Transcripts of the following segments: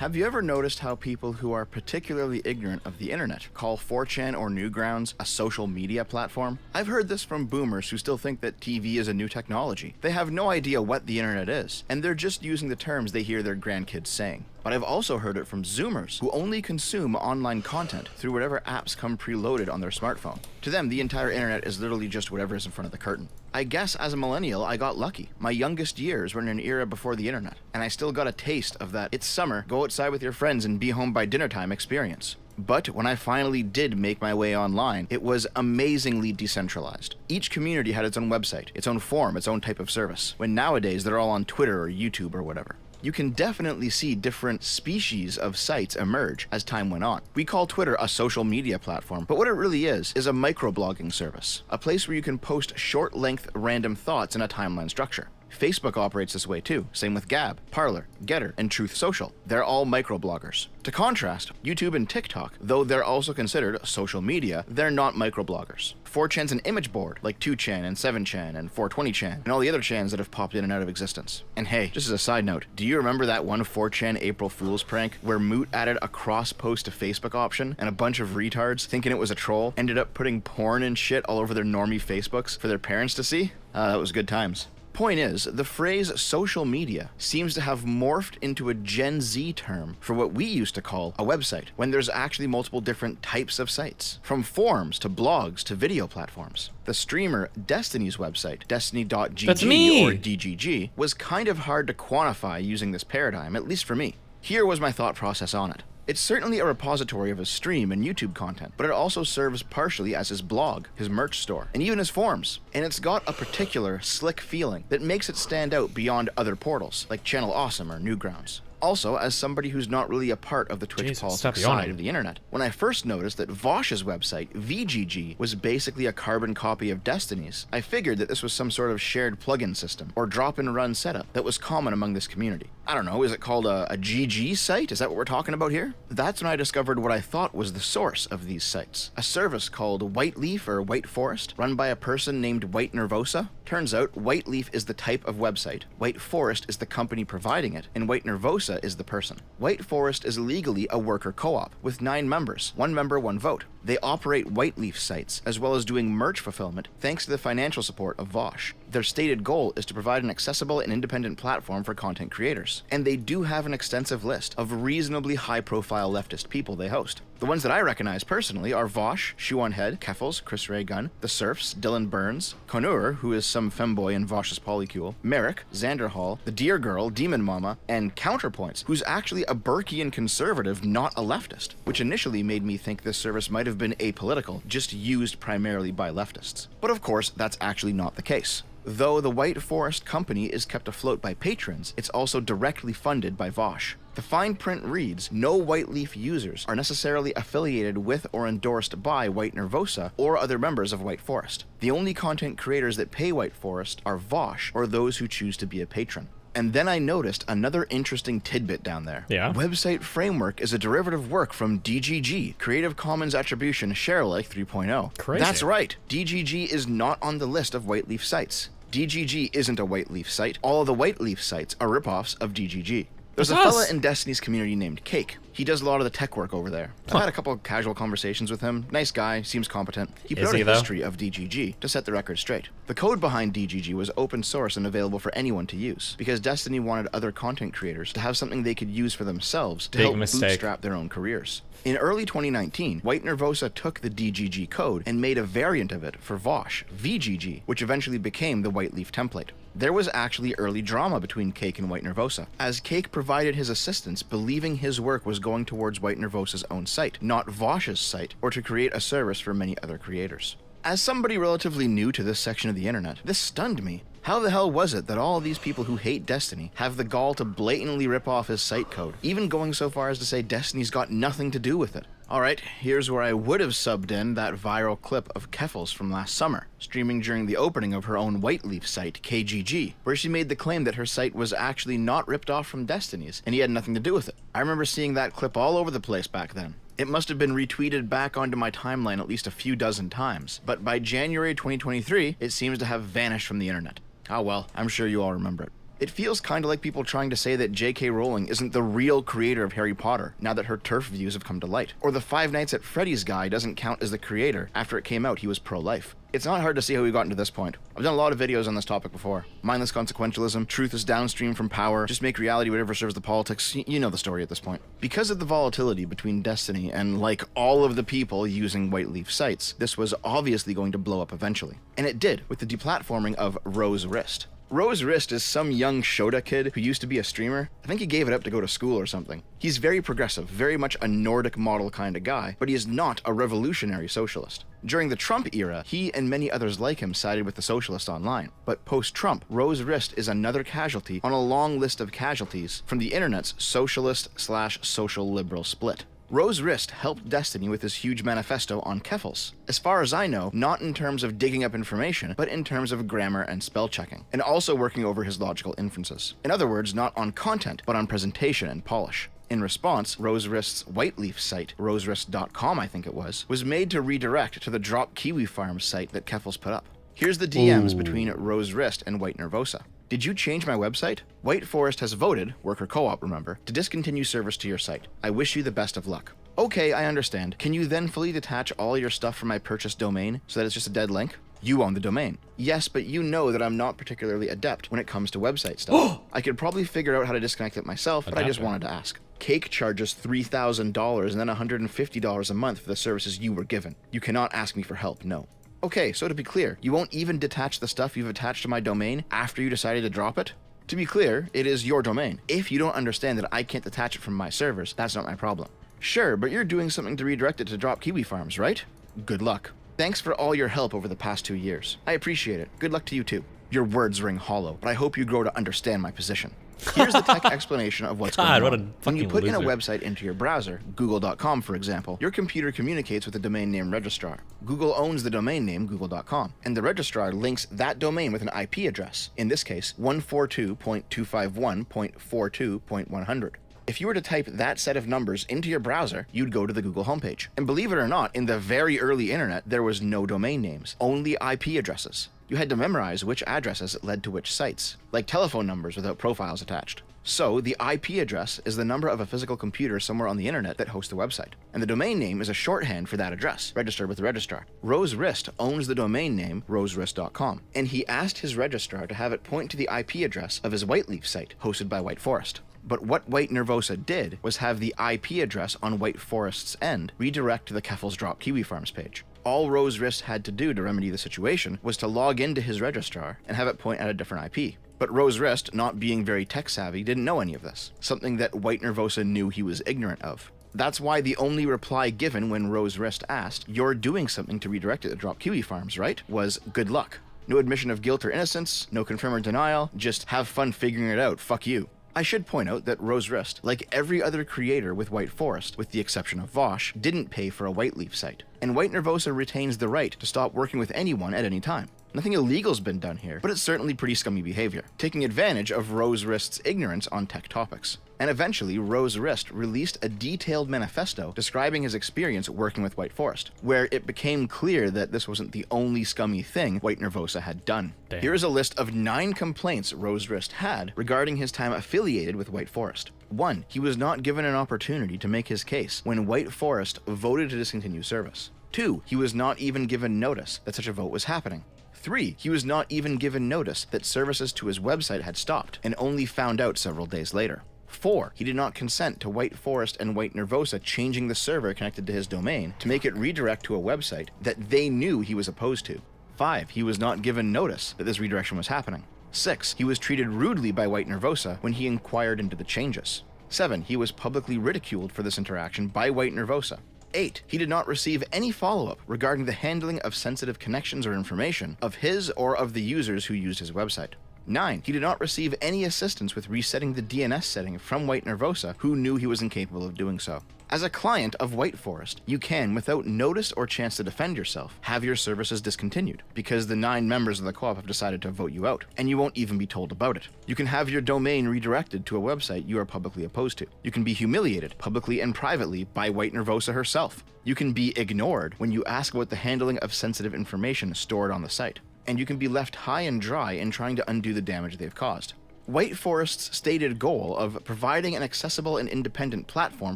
Have you ever noticed how people who are particularly ignorant of the internet call 4chan or Newgrounds a social media platform? I've heard this from boomers who still think that TV is a new technology. They have no idea what the internet is, and they're just using the terms they hear their grandkids saying. But I've also heard it from Zoomers, who only consume online content through whatever apps come preloaded on their smartphone. To them, the entire internet is literally just whatever is in front of the curtain. I guess as a millennial, I got lucky. My youngest years were in an era before the internet, and I still got a taste of that "it's summer, go outside with your friends and be home by dinner time" experience. But when I finally did make my way online, it was amazingly decentralized. Each community had its own website, its own forum, its own type of service, when nowadays they're all on Twitter or YouTube or whatever. You can definitely see different species of sites emerge as time went on. We call Twitter a social media platform, but what it really is a microblogging service, a place where you can post short-length random thoughts in a timeline structure. Facebook operates this way too, same with Gab, Parler, Getter, and Truth Social. They're all microbloggers. To contrast, YouTube and TikTok, though they're also considered social media, they're not microbloggers. 4chan's an image board, like 2chan and 7chan and 420chan, and all the other chans that have popped in and out of existence. And hey, just as a side note, do you remember that one 4chan April Fool's prank where Moot added a cross-post to Facebook option, and a bunch of retards, thinking it was a troll, ended up putting porn and shit all over their normie Facebooks for their parents to see? That was good times. Point is, the phrase social media seems to have morphed into a Gen Z term for what we used to call a website, when there's actually multiple different types of sites, from forums to blogs to video platforms. The streamer Destiny's website, destiny.gg or DGG, was kind of hard to quantify using this paradigm, at least for me. Here was my thought process on it. It's certainly a repository of his stream and YouTube content, but it also serves partially as his blog, his merch store, and even his forums. And it's got a particular slick feeling that makes it stand out beyond other portals, like Channel Awesome or Newgrounds. Also, as somebody who's not really a part of the Twitch politics side of the internet, when I first noticed that Vosh's website, VGG, was basically a carbon copy of Destiny's, I figured that this was some sort of shared plugin system or drop-and-run setup that was common among this community. I don't know, is it called a GG site? Is that what we're talking about here? That's when I discovered what I thought was the source of these sites, a service called Whiteleaf or White Forest, run by a person named White Nervosa. Turns out, Whiteleaf is the type of website, White Forest is the company providing it, and White Nervosa is the person. White Forest is legally a worker co-op with 9 members, 1 member, 1 vote. They operate Whiteleaf sites, as well as doing merch fulfillment, thanks to the financial support of Vosh. Their stated goal is to provide an accessible and independent platform for content creators, and they do have an extensive list of reasonably high-profile leftist people they host. The ones that I recognize personally are Vosh, Shoe-on-Head, Keffels, Chris Ray Gunn, The Surfs, Dylan Burns, Conur, who is some femboy in Vosh's polycule, Merrick, Xander Hall, The Deer Girl, Demon Mama, and Counterpoints, who's actually a Burkean conservative, not a leftist, which initially made me think this service might have been apolitical, just used primarily by leftists. But of course, that's actually not the case. Though the White Forest company is kept afloat by patrons, it's also directly funded by Vosh. The fine print reads, no Whiteleaf users are necessarily affiliated with or endorsed by White Nervosa or other members of White Forest. The only content creators that pay White Forest are Vosh or those who choose to be a patron. And then I noticed another interesting tidbit down there. Yeah. Website Framework is a derivative work from DGG, Creative Commons Attribution Sharealike 3.0. Crazy. That's right. DGG is not on the list of Whiteleaf sites. DGG isn't a Whiteleaf site. All of the Whiteleaf sites are ripoffs of DGG. There's a fella in Destiny's community named Cake. He does a lot of the tech work over there. I've had a couple of casual conversations with him. Nice guy, seems competent. He put out a history of DGG to set the record straight. The code behind DGG was open source and available for anyone to use, because Destiny wanted other content creators to have something they could use for themselves to help bootstrap their own careers. In early 2019, White Nervosa took the DGG code and made a variant of it for Vosh, VGG, which eventually became the Whiteleaf template. There was actually early drama between Cake and White Nervosa, as Cake provided his assistance believing his work was going towards White Nervosa's own site, not Vosh's site, or to create a service for many other creators. As somebody relatively new to this section of the internet, this stunned me. How the hell was it that all of these people who hate Destiny have the gall to blatantly rip off his site code, even going so far as to say Destiny's got nothing to do with it? Alright, here's where I would have subbed in that viral clip of Keffels from last summer, streaming during the opening of her own Whiteleaf site, KGG, where she made the claim that her site was actually not ripped off from Destiny's, and he had nothing to do with it. I remember seeing that clip all over the place back then. It must have been retweeted back onto my timeline at least a few dozen times, but by January 2023, it seems to have vanished from the internet. Oh well, I'm sure you all remember it. It feels kinda like people trying to say that J.K. Rowling isn't the real creator of Harry Potter now that her TERF views have come to light. Or the Five Nights at Freddy's guy doesn't count as the creator after it came out he was pro-life. It's not hard to see how we've gotten to this point. I've done a lot of videos on this topic before. Mindless consequentialism, truth is downstream from power, just make reality whatever serves the politics, you know the story at this point. Because of the volatility between Destiny and like all of the people using White Leaf sites, this was obviously going to blow up eventually. And it did, with the deplatforming of Rose Wrist. Rose Wrist is some young Shota kid who used to be a streamer. I think he gave it up to go to school or something. He's very progressive, very much a Nordic model kind of guy, but he is not a revolutionary socialist. During the Trump era, he and many others like him sided with the socialists online. But post-Trump, Rose Wrist is another casualty on a long list of casualties from the internet's socialist/social liberal split. Rose Wrist helped Destiny with his huge manifesto on keffels. As far as I know, not in terms of digging up information, but in terms of grammar and spell checking, and also working over his logical inferences. In other words, not on content, but on presentation and polish. In response, Rose Wrist's White Leaf site, rosewrist.com I think it was made to redirect to the Drop Kiwi Farms site that Keffels put up. Here's the DMs between Rose Wrist and White Nervosa. Did you change my website? White Forest has voted, Worker Co-op remember, to discontinue service to your site. I wish you the best of luck. Okay, I understand. Can you then fully detach all your stuff from my purchased domain so that it's just a dead link? You own the domain. Yes, but you know that I'm not particularly adept when it comes to website stuff. I could probably figure out how to disconnect it myself, but I just wanted to ask. Cake charges $3,000 and then $150 a month for the services you were given. You cannot ask me for help, no. Okay, so to be clear, you won't even detach the stuff you've attached to my domain after you decided to drop it? To be clear, it is your domain. If you don't understand that I can't detach it from my servers, that's not my problem. Sure, but you're doing something to redirect it to Drop Kiwi Farms, right? Good luck. Thanks for all your help over the past 2 years. I appreciate it. Good luck to you too. Your words ring hollow, but I hope you grow to understand my position. Here's the tech explanation of what's going on. When you put in a website into your browser, google.com for example, your computer communicates with the domain name registrar. Google owns the domain name google.com, and the registrar links that domain with an IP address, in this case 142.251.42.100. If you were to type that set of numbers into your browser, you'd go to the Google homepage. And believe it or not, in the very early internet, there was no domain names, only IP addresses. You had to memorize which addresses led to which sites, like telephone numbers without profiles attached. So the IP address is the number of a physical computer somewhere on the internet that hosts the website. And the domain name is a shorthand for that address, registered with the registrar. Rose Wrist owns the domain name rosewrist.com, and he asked his registrar to have it point to the IP address of his White Leaf site, hosted by White Forest. But what White Nervosa did was have the IP address on White Forest's end redirect to the Keffels Drop Kiwi Farms page. All Rose Wrist had to do to remedy the situation was to log into his registrar and have it point at a different IP. But Rose Wrist, not being very tech savvy, didn't know any of this, something that White Nervosa knew he was ignorant of. That's why the only reply given when Rose Wrist asked, "You're doing something to redirect it to Drop Kiwi Farms, right?" was "Good luck." No admission of guilt or innocence, no confirm or denial, just have fun figuring it out, fuck you. I should point out that Rose Wrist, like every other creator with White Forest, with the exception of Vosh, didn't pay for a White Leaf site. And White Nervosa retains the right to stop working with anyone at any time. Nothing illegal's been done here, but it's certainly pretty scummy behavior, taking advantage of Rose Wrist's ignorance on tech topics. And eventually, Rose Wrist released a detailed manifesto describing his experience working with White Forest, where it became clear that this wasn't the only scummy thing White Nervosa had done. Damn. Here is a list of 9 complaints Rose Wrist had regarding his time affiliated with White Forest. 1. He was not given an opportunity to make his case when White Forest voted to discontinue service. 2. He was not even given notice that such a vote was happening. 3. He was not even given notice that services to his website had stopped, and only found out several days later. 4. He did not consent to White Forest and White Nervosa changing the server connected to his domain to make it redirect to a website that they knew he was opposed to. 5. He was not given notice that this redirection was happening. 6. He was treated rudely by White Nervosa when he inquired into the changes. 7. He was publicly ridiculed for this interaction by White Nervosa. 8. He did not receive any follow-up regarding the handling of sensitive connections or information of his or of the users who used his website. 9. He did not receive any assistance with resetting the DNS setting from White Nervosa, who knew he was incapable of doing so. As a client of White Forest, you can, without notice or chance to defend yourself, have your services discontinued, because the 9 members of the co-op have decided to vote you out, and you won't even be told about it. You can have your domain redirected to a website you are publicly opposed to. You can be humiliated, publicly and privately, by White Nervosa herself. You can be ignored when you ask about the handling of sensitive information stored on the site. And you can be left high and dry in trying to undo the damage they've caused. White Forest's stated goal of providing an accessible and independent platform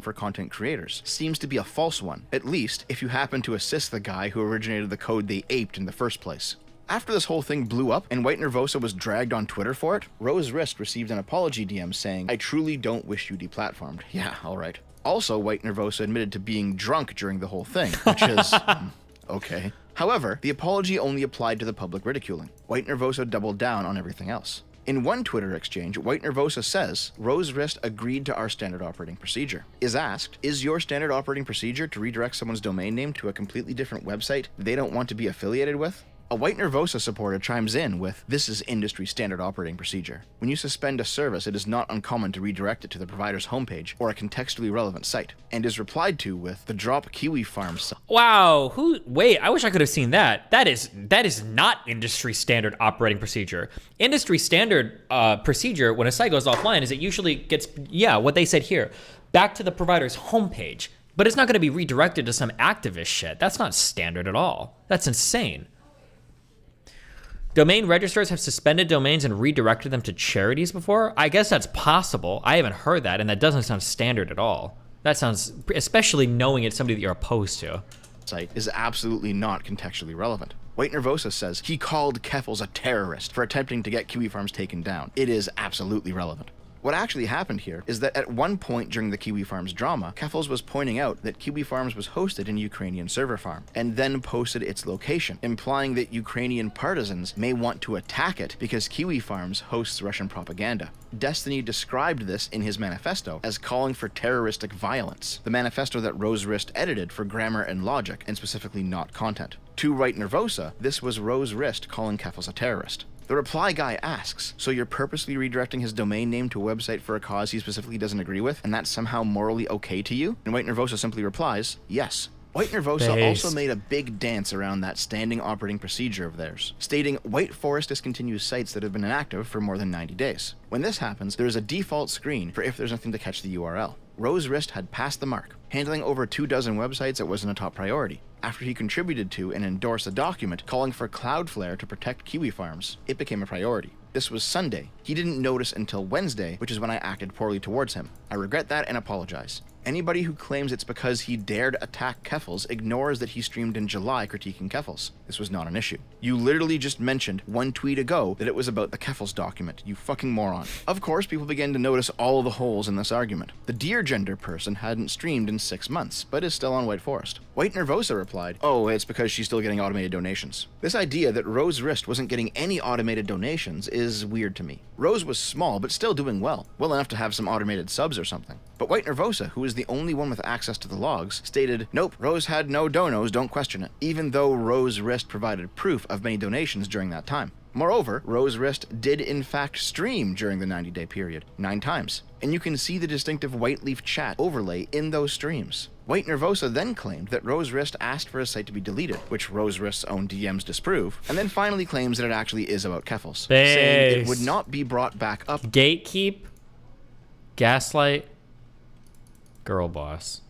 for content creators seems to be a false one, at least if you happen to assist the guy who originated the code they aped in the first place. After this whole thing blew up and White Nervosa was dragged on Twitter for it, Rose Wrist received an apology DM saying, "I truly don't wish you deplatformed." Yeah, alright. Also, White Nervosa admitted to being drunk during the whole thing, which is... okay. However, the apology only applied to the public ridiculing. White Nervosa doubled down on everything else. In one Twitter exchange, White Nervosa says, "Rose Wrist agreed to our standard operating procedure." Is asked, "Is your standard operating procedure to redirect someone's domain name to a completely different website they don't want to be affiliated with?" A White Nervosa supporter chimes in with, "This is industry standard operating procedure. When you suspend a service, it is not uncommon to redirect it to the provider's homepage or a contextually relevant site," and is replied to with, "The drop Kiwi Farm site." Wow, wait, I wish I could have seen that. That is not industry standard operating procedure. Industry standard procedure when a site goes offline is it usually gets, what they said here, back to the provider's homepage. But it's not gonna be redirected to some activist shit. That's not standard at all. That's insane. Domain registrars have suspended domains and redirected them to charities before? I guess that's possible. I haven't heard that, and that doesn't sound standard at all. That sounds, especially knowing it's somebody that you're opposed to. Site is absolutely not contextually relevant. White Nervosa says he called Keffels a terrorist for attempting to get Kiwi Farms taken down. It is absolutely relevant. What actually happened here is that at one point during the Kiwi Farms drama, Keffels was pointing out that Kiwi Farms was hosted in Ukrainian server farm, and then posted its location, implying that Ukrainian partisans may want to attack it because Kiwi Farms hosts Russian propaganda. Destiny described this in his manifesto as calling for terroristic violence, the manifesto that Rose Wrist edited for grammar and logic, and specifically not content. To White Nervosa, this was Rose Wrist calling Keffels a terrorist. The reply guy asks, "So you're purposely redirecting his domain name to a website for a cause he specifically doesn't agree with, and that's somehow morally okay to you?" And White Nervosa simply replies, "Yes." White Nervosa also made a big dance around that standing operating procedure of theirs, stating White Forest discontinues sites that have been inactive for more than 90 days. When this happens, there is a default screen for if there's nothing to catch the URL. Rose Wrist had passed the mark, handling over 24 websites that wasn't a top priority. After he contributed to and endorsed a document calling for Cloudflare to protect Kiwi Farms, it became a priority. This was Sunday. He didn't notice until Wednesday, which is when I acted poorly towards him. I regret that and apologize. Anybody who claims it's because he dared attack Keffels ignores that he streamed in July critiquing Keffels. This was not an issue. You literally just mentioned one tweet ago that it was about the Keffels document, you fucking moron. Of course, people began to notice all of the holes in this argument. The dear gender person hadn't streamed in 6 months, but is still on White Forest. White Nervosa replied, "Oh, it's because she's still getting automated donations." This idea that Rose Wrist wasn't getting any automated donations is weird to me. Rose was small, but still doing well enough to have some automated subs or something. But White Nervosa, who is the only one with access to the logs, stated, "Nope, Rose had no donos, don't question it," even though Rose Wrist provided proof of many donations during that time. Moreover, Rose Wrist did in fact stream during the 90-day period, 9 times, and you can see the distinctive white leaf chat overlay in those streams. White Nervosa then claimed that Rose Wrist asked for a site to be deleted, which Rose Wrist's own DMs disprove, and then finally claims that it actually is about Keffels, saying it would not be brought back up. Gatekeep, gaslight, girl boss.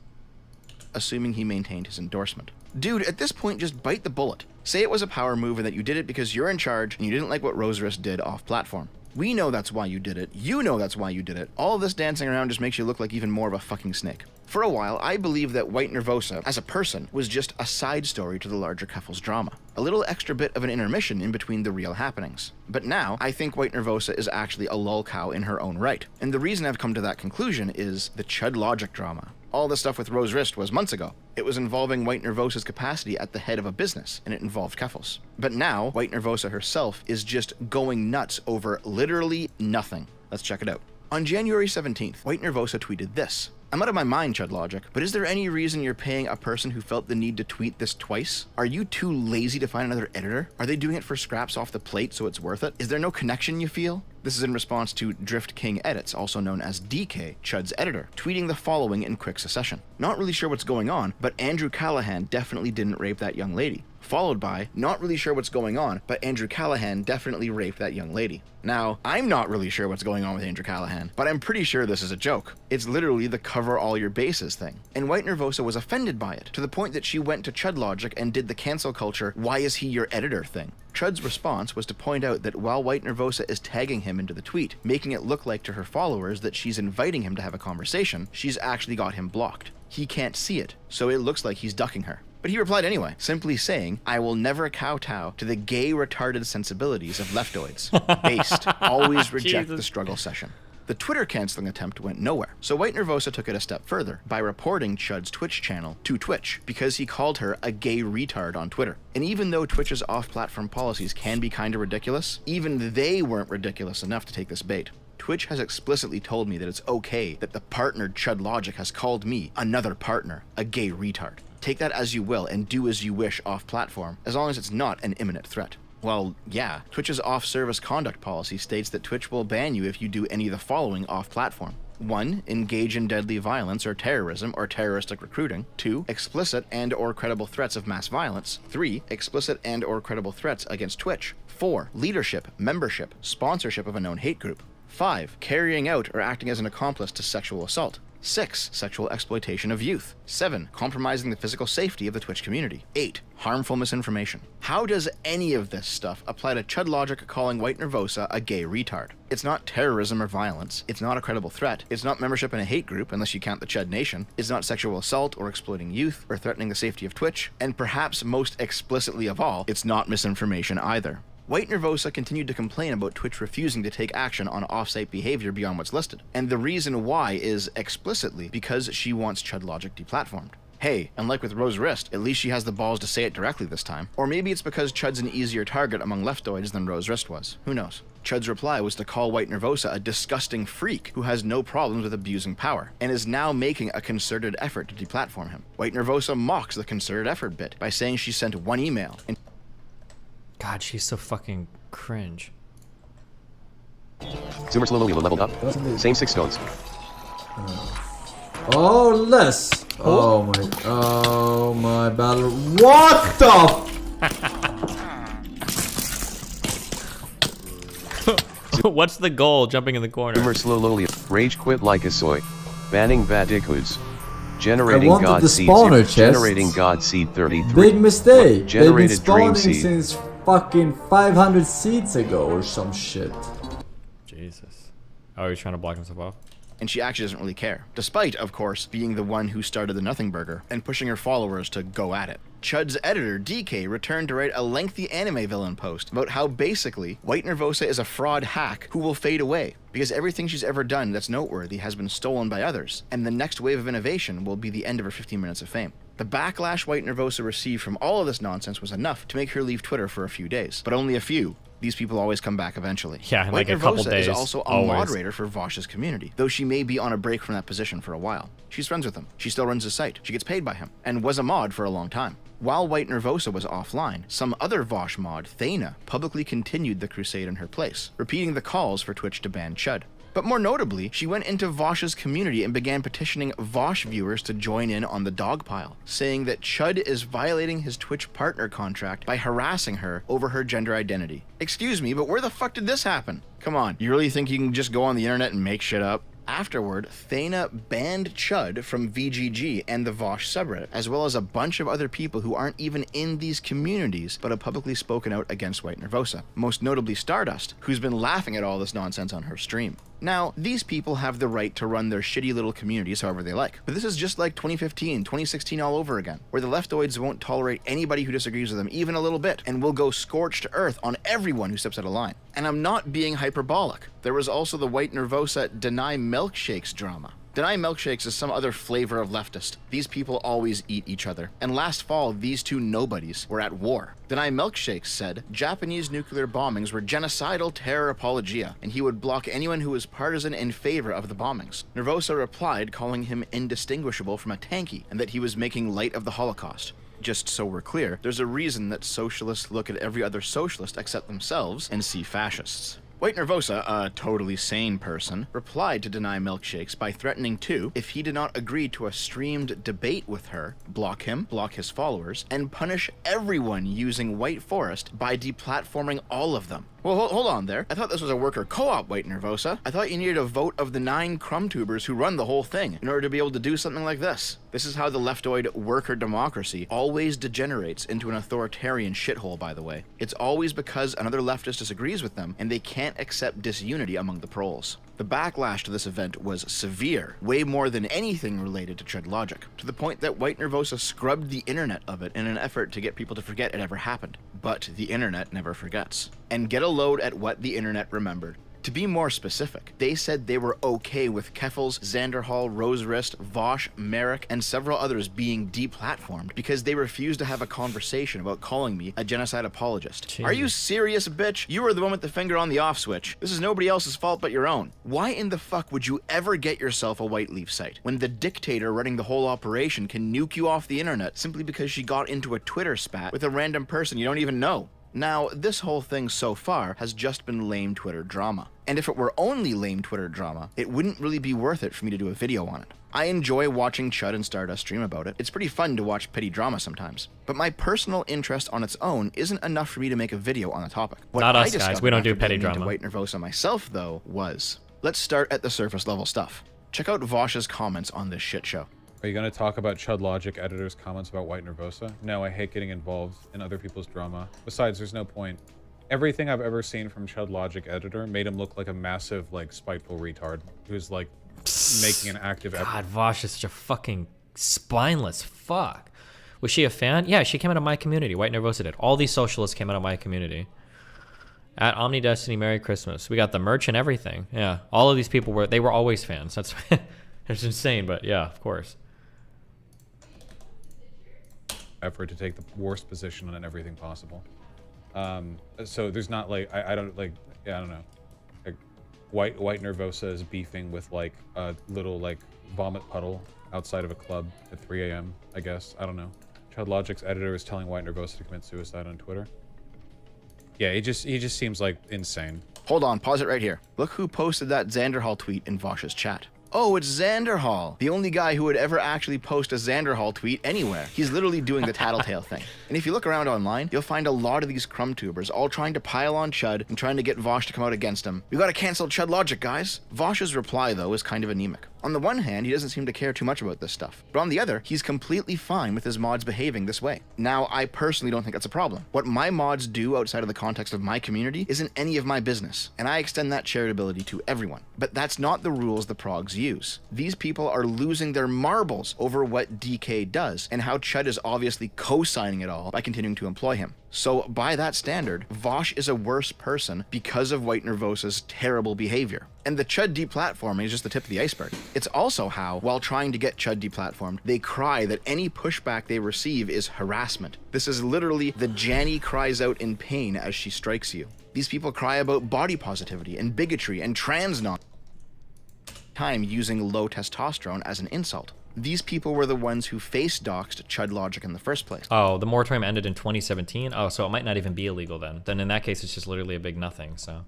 Assuming he maintained his endorsement. Dude, at this point, just bite the bullet. Say it was a power move and that you did it because you're in charge and you didn't like what Rose Wrist did off-platform. We know that's why you did it. You know that's why you did it. All this dancing around just makes you look like even more of a fucking snake. For a while, I believed that White Nervosa, as a person, was just a side story to the larger Keffels drama. A little extra bit of an intermission in between the real happenings. But now, I think White Nervosa is actually a lolcow in her own right. And the reason I've come to that conclusion is the Chud Logic drama. All the stuff with Rose Wrist was months ago. It was involving White Nervosa's capacity at the head of a business, and it involved Keffels. But now, White Nervosa herself is just going nuts over literally nothing. Let's check it out. On January 17th, White Nervosa tweeted this. "I'm out of my mind, Chud Logic, but is there any reason you're paying a person who felt the need to tweet this twice? Are you too lazy to find another editor? Are they doing it for scraps off the plate so it's worth it? Is there no connection you feel?" This is in response to Drift King Edits, also known as DK, Chud's editor, tweeting the following in quick succession. "Not really sure what's going on, but Andrew Callahan definitely didn't rape that young lady. followed by, not really sure what's going on, but Andrew Callahan definitely raped that young lady. Now, I'm not really sure what's going on with Andrew Callahan, but I'm pretty sure this is a joke. It's literally the cover all your bases thing. And White Nervosa was offended by it, to the point that she went to Chud Logic and did the cancel culture, why is he your editor thing. Chud's response was to point out that while White Nervosa is tagging him into the tweet, making it look like to her followers that she's inviting him to have a conversation, she's actually got him blocked. He can't see it, so it looks like he's ducking her. But he replied anyway, simply saying, I will never kowtow to the gay retarded sensibilities of leftoids. Based, always reject the struggle session. The Twitter canceling attempt went nowhere, so White Nervosa took it a step further by reporting Chud's Twitch channel to Twitch because he called her a gay retard on Twitter. And even though Twitch's off-platform policies can be kinda ridiculous, even they weren't ridiculous enough to take this bait. Twitch has explicitly told me that it's okay that the partnered Chud Logic has called me, another partner, a gay retard. Take that as you will and do as you wish off-platform, as long as it's not an imminent threat. Well, yeah, Twitch's off-service conduct policy states that Twitch will ban you if you do any of the following off-platform. 1. Engage in deadly violence or terrorism or terroristic recruiting. 2. Explicit and or credible threats of mass violence. 3. Explicit and or credible threats against Twitch. 4. Leadership, membership, sponsorship of a known hate group. 5. Carrying out or acting as an accomplice to sexual assault. 6. Sexual exploitation of youth. 7. Compromising the physical safety of the Twitch community. 8. Harmful misinformation. How does any of this stuff apply to Chud Logic calling White Nervosa a gay retard? It's not terrorism or violence. It's not a credible threat. It's not membership in a hate group, unless you count the Chud Nation. It's not sexual assault or exploiting youth or threatening the safety of Twitch. And perhaps most explicitly of all, it's not misinformation either. White Nervosa continued to complain about Twitch refusing to take action on off-site behavior beyond what's listed. And the reason why is explicitly because she wants Chud Logic deplatformed. Hey, and like with Rose Wrist, at least she has the balls to say it directly this time. Or maybe it's because Chud's an easier target among leftoids than Rose Wrist was. Who knows? Chud's reply was to call White Nervosa a disgusting freak who has no problems with abusing power, and is now making a concerted effort to deplatform him. White Nervosa mocks the concerted effort bit by saying she sent one email and God, she's so fucking cringe. Zoomer slowly leveled up. Same 6 stones. Oh, less. Oh my battle. What the? What's the goal? Jumping in the corner. Zoomer slowly. Rage quit like a soy. Banning Vatikus. Generating wanted God the seed. spawner chest. Generating God seed 33. Big mistake. They've been Generated dream spawning seed. since fucking 500 seeds ago or some shit. Jesus. Oh, he's trying to block himself off. and she actually doesn't really care, despite, of course, being the one who started the Nothing Burger and pushing her followers to go at it. Chud's editor, DK, returned to write a lengthy anime villain post about how basically White Nervosa is a fraud hack who will fade away because everything she's ever done that's noteworthy has been stolen by others, and the next wave of innovation will be the end of her 15 minutes of fame. The backlash White Nervosa received from all of this nonsense was enough to make her leave Twitter for a few days, but only a few. These people always come back eventually. Yeah, in White like a couple Nervosa days. is also a always. moderator for Vosh's community, though she may be on a break from that position for a while. She's friends with him. She still runs his site. She gets paid by him, and was a mod for a long time. While White Nervosa was offline, some other Vosh mod, Thana, publicly continued the crusade in her place, repeating the calls for Twitch to ban Chud. But more notably, she went into Vosh's community and began petitioning Vosh viewers to join in on the dogpile, saying that Chud is violating his Twitch partner contract by harassing her over her gender identity. Excuse me, but where the fuck did this happen? Come on, you really think you can just go on the internet and make shit up? Afterward, Thana banned Chud from VGG and the Vosh subreddit, as well as a bunch of other people who aren't even in these communities, but have publicly spoken out against White Nervosa, most notably Stardust, who's been laughing at all this nonsense on her stream. Now, these people have the right to run their shitty little communities however they like, but this is just like 2015, 2016 all over again, where the leftoids won't tolerate anybody who disagrees with them even a little bit, and will go scorched earth on everyone who steps out of line. And I'm not being hyperbolic. There was also the White Nervosa Deny Milkshakes drama. Deny Milkshakes is some other flavor of leftist. These people always eat each other. And last fall, these two nobodies were at war. Deny Milkshakes said Japanese nuclear bombings were genocidal terror apologia, and he would block anyone who was partisan in favor of the bombings. Nervosa replied, calling him indistinguishable from a tanky, and that he was making light of the Holocaust. Just so we're clear, there's a reason that socialists look at every other socialist except themselves and see fascists. White Nervosa, a totally sane person, replied to deny milkshakes by threatening to, if he did not agree to a streamed debate with her, block him, block his followers, and punish everyone using White Forest by deplatforming all of them. Well, hold on there. I thought this was a worker co-op, White Nervosa. I thought you needed a vote of the 9 crumb-tubers who run the whole thing in order to be able to do something like this. This is how the leftoid worker democracy always degenerates into an authoritarian shithole, by the way. It's always because another leftist disagrees with them and they can't accept disunity among the proles. The backlash to this event was severe, way more than anything related to Tread Logic, to the point that White Nervosa scrubbed the internet of it in an effort to get people to forget it ever happened. But the internet never forgets. And get a load at what the internet remembered. To be more specific, they said they were okay with Keffels, Xanderhal, Rosewrist, Vosh, Merrick, and several others being deplatformed because they refused to have a conversation about calling me a genocide apologist. Jeez. Are you serious, bitch? You were the one with the finger on the off switch. This is nobody else's fault but your own. Why in the fuck would you ever get yourself a White Leaf site when the dictator running the whole operation can nuke you off the internet simply because she got into a Twitter spat with a random person you don't even know? Now, this whole thing so far has just been lame Twitter drama. And if it were only lame Twitter drama, it wouldn't really be worth it for me to do a video on it. I enjoy watching Chud and Stardust stream about it. It's pretty fun to watch petty drama sometimes. But my personal interest on its own isn't enough for me to make a video on the topic. What Not us, I guys. We don't do after petty digging into drama. White Nervosa myself, though, was... Let's start at the surface level stuff. Check out Vosh's comments on this shit show. Are you going to talk about Chud Logic editor's comments about White Nervosa? No, I hate getting involved in other people's drama. Besides, there's no point. Everything I've ever seen from Chud Logic editor made him look like a massive, like, spiteful retard who's, like, making an active effort. God, Vosh is such a fucking spineless fuck. Was she a fan? Yeah, she came out of my community. White Nervosa did. All these socialists came out of my community. At Omni Destiny, Merry Christmas. We got the merch and everything. Yeah, all of these people were always fans. That's it's insane, but yeah, of course. Effort to take the worst position on everything possible. So there's not like I don't like I don't know. Like White Nervosa is beefing with like a little like vomit puddle outside of a club at 3 a.m. I guess. I don't know. Chud Logic's editor is telling White Nervosa to commit suicide on Twitter. Yeah, he just seems like insane. Hold on, pause it right here. Look who posted that Xanderhal tweet in Vosh's chat. Oh, it's Xanderhal, the only guy who would ever actually post a Xanderhal tweet anywhere. He's literally doing the tattletale thing. And if you look around online, you'll find a lot of these crumb tubers all trying to pile on Chud and trying to get Vosh to come out against him. We gotta cancel Chud Logic, guys. Vosh's reply, though, is kind of anemic. On the one hand, he doesn't seem to care too much about this stuff. But on the other, he's completely fine with his mods behaving this way. Now, I personally don't think that's a problem. What my mods do outside of the context of my community isn't any of my business, and I extend that charitability to everyone. But that's not the rules the progs use. These people are losing their marbles over what DK does, and how Chud is obviously co-signing it all by continuing to employ him. So by that standard, Vosh is a worse person because of White Nervosa's terrible behavior. And the Chud deplatforming is just the tip of the iceberg. It's also how, while trying to get Chud deplatformed, they cry that any pushback they receive is harassment. This is literally the Janny cries out in pain as she strikes you. These people cry about body positivity and bigotry and trans time using low testosterone as an insult. These people were the ones who face doxed Chud Logic in the first place. Oh, the moratorium ended in 2017? Oh, so it might not even be illegal then. Then in that case, it's just literally a big nothing, so.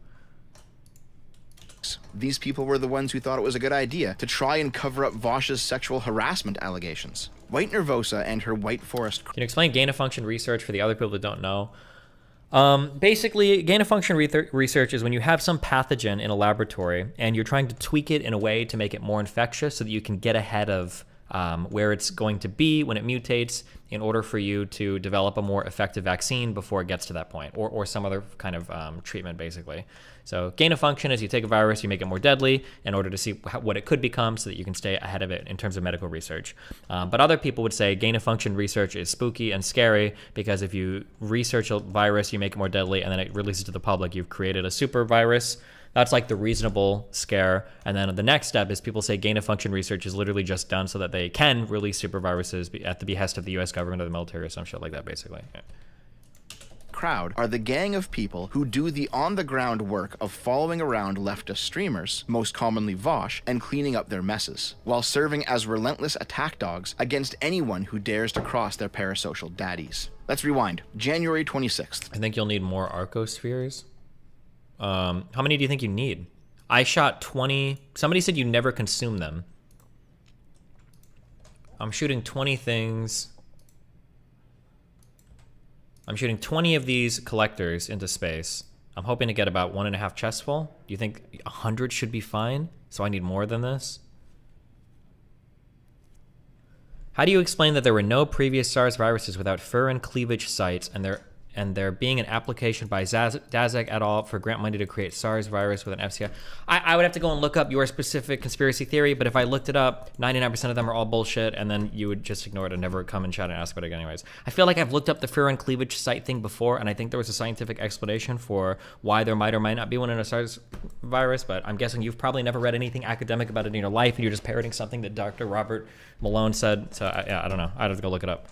These people were the ones who thought it was a good idea to try and cover up Vosh's sexual harassment allegations. White Nervosa and her White Forest... Can you explain gain-of-function research for the other people that don't know? Basically, gain-of-function research is when you have some pathogen in a laboratory and you're trying to tweak it in a way to make it more infectious so that you can get ahead of where it's going to be when it mutates in order for you to develop a more effective vaccine before it gets to that point, or some other kind of treatment, basically. So gain of function is you take a virus, you make it more deadly in order to see what it could become so that you can stay ahead of it in terms of medical research. But other people would say gain of function research is spooky and scary because if you research a virus, you make it more deadly, and then it releases to the public, you've created a super virus. That's like the reasonable scare. And then the next step is people say gain of function research is literally just done so that they can release super viruses at the behest of the US government or the military or some shit like that, basically. Yeah. Crowd are the gang of people who do the on-the-ground work of following around leftist streamers, most commonly Vosh, and cleaning up their messes, while serving as relentless attack dogs against anyone who dares to cross their parasocial daddies. Let's rewind. January 26th. I think you'll need more arcospheres. How many do you think you need? I shot 20. Somebody said you never consume them. I'm shooting 20 things. I'm shooting 20 of these collectors into space. I'm hoping to get about 1.5 chests full. Do you think 100 should be fine? So I need more than this? How do you explain that there were no previous SARS viruses without fur and cleavage sites, and there being an application by Daszak et al. For grant money to create SARS virus with an FCI? I would have to go and look up your specific conspiracy theory, but if I looked it up, 99% of them are all bullshit, and then you would just ignore it and never come and chat and ask about it anyways. I feel like I've looked up the fur and cleavage site thing before, and I think there was a scientific explanation for why there might or might not be one in a SARS virus, but I'm guessing you've probably never read anything academic about it in your life, and you're just parroting something that Dr. Robert Malone said, so I don't know. I'd have to go look it up.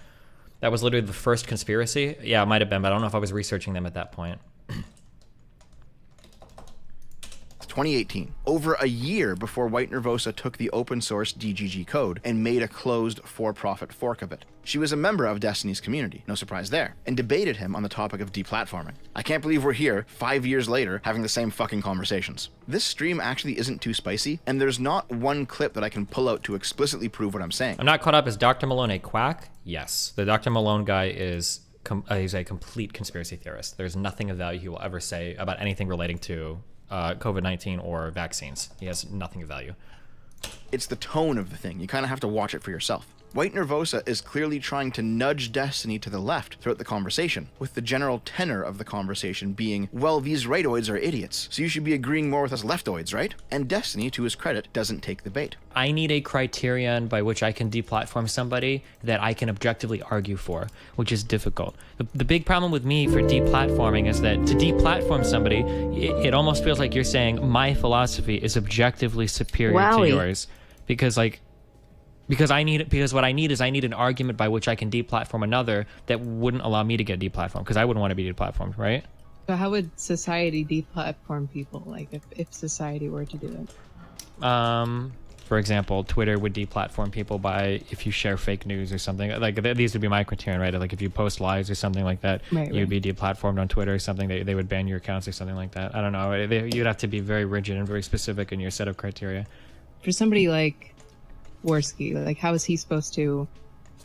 That was literally the first conspiracy? Yeah, it might have been, but I don't know if I was researching them at that point. 2018, over a year before White Nervosa took the open source DGG code and made a closed for-profit fork of it. She was a member of Destiny's community, no surprise there, and debated him on the topic of deplatforming. I can't believe we're here, 5 years later, having the same fucking conversations. This stream actually isn't too spicy, and there's not one clip that I can pull out to explicitly prove what I'm saying. I'm not caught up. Is Dr. Malone a quack? Yes. The Dr. Malone guy is he's a complete conspiracy theorist. There's nothing of value he will ever say about anything relating to COVID-19 or vaccines. He has nothing of value. It's the tone of the thing. You kind of have to watch it for yourself. White Nervosa is clearly trying to nudge Destiny to the left throughout the conversation, with the general tenor of the conversation being, well, these rightoids are idiots, so you should be agreeing more with us leftoids, right? And Destiny, to his credit, doesn't take the bait. I need a criterion by which I can deplatform somebody that I can objectively argue for, which is difficult. The big problem with me for deplatforming is that to deplatform somebody, it almost feels like you're saying my philosophy is objectively superior to yours. Because what I need is an argument by which I can deplatform another that wouldn't allow me to get deplatformed, because I wouldn't want to be deplatformed, right? So how would society deplatform people, like if society were to do it? For example, Twitter would deplatform people by if you share fake news or something. Like these would be my criterion, right? Like if you post lies or something like that, you'd be deplatformed on Twitter or something. They would ban your accounts or something like that. I don't know. You'd have to be very rigid and very specific in your set of criteria. For somebody like Worski, like how is he supposed to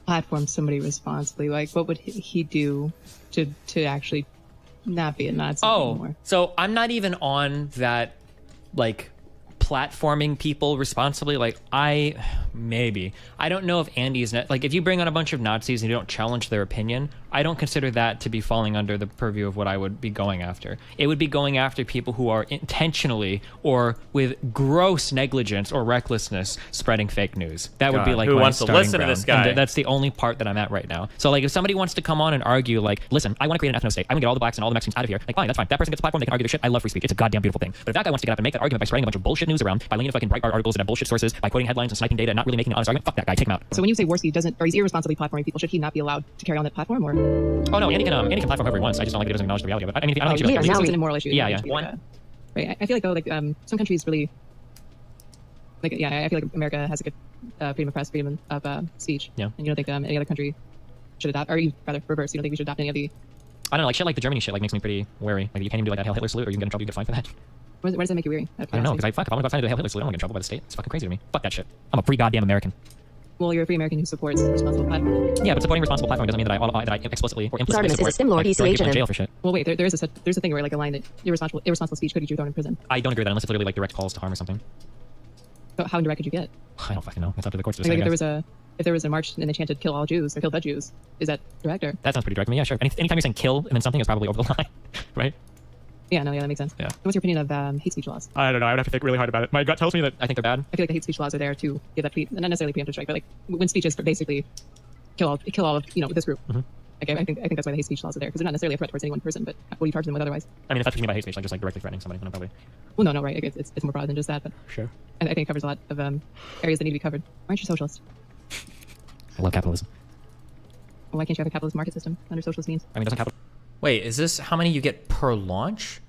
platform somebody responsibly? Like what would he do to actually not be a Nazi anymore? So I'm not even on that, like, platforming people responsibly. Like I don't know if Andy's like, if you bring on a bunch of Nazis and you don't challenge their opinion, I don't consider that to be falling under the purview of what I would be going after. It would be going after people who are intentionally or with gross negligence or recklessness spreading fake news. That would be like who my wants to starting listen ground. to this guy? And that's the only part that I'm at right now. So like if somebody wants to come on and argue like, listen, I want to create an ethno state, I want to get all the blacks and all the Mexicans out of here, like fine, that's fine. That person gets a platform, they can argue their shit. I love free speech. It's a goddamn beautiful thing. But if that guy wants to get up and make that argument by spreading a bunch of bullshit news around, by linking to fucking Breitbart articles that have bullshit sources, by quoting headlines and sniping data and not really making an honest argument, fuck that guy, take him out. So when you say Worski he's irresponsibly platforming people, should he not be allowed to carry on that platform, or? Oh no, Andy can platform whoever he wants. I just don't like that he doesn't acknowledge the reality of it. I mean, I don't think it's an immoral issue. Yeah. Right. I feel like though, like some countries really, like I feel like America has a good freedom of press, freedom of speech. Yeah. And you don't think any other country should adopt, or you rather reverse? You don't think we should adopt any of the? I don't know, like shit like the Germany shit like makes me pretty wary. Like you can't even do like that Hail Hitler salute, or you can get in trouble. You get fined for that. Where does that make you weary? I don't know, because if I want to go outside and do the Hail Hitler salute, I don't get in trouble by the state. It's fucking crazy to me. Fuck that shit. I'm a free goddamn American. Well, you're a free American who supports responsible platforming. Yeah, but supporting responsible platforming doesn't mean that I explicitly or implicitly support throwing people in jail for shit. Well, wait, there's a thing where like a line that irresponsible speech could get you thrown in prison. I don't agree with that unless it's literally like direct calls to harm or something. So how indirect could you get? I don't fucking know. It's up to the courts to like decide. if there was a march and they chanted "kill all Jews" or "kill the Jews," is that direct or? That sounds pretty direct to me. Yeah, sure. Anytime you're saying "kill" and then something is probably over the line, right? Yeah, that makes sense. Yeah. What's your opinion of hate speech laws? I don't know. I would have to think really hard about it. My gut tells me that I think they're bad. I feel like the hate speech laws are there to give that not necessarily preemptive strike, but like when speech is basically kill all of this group. Mm-hmm. Like I think that's why the hate speech laws are there, because they're not necessarily a threat towards any one person, but what do you charge them with otherwise? I mean, if that's what you mean by hate speech, like just like directly threatening somebody, then I'm probably. Well, no, right. It's more broad than just that, but sure. I think it covers a lot of areas that need to be covered. Why aren't you socialist? I love capitalism. Well, why can't you have a capitalist market system under socialist means? I mean, doesn't capital. Wait, is this how many you get per launch?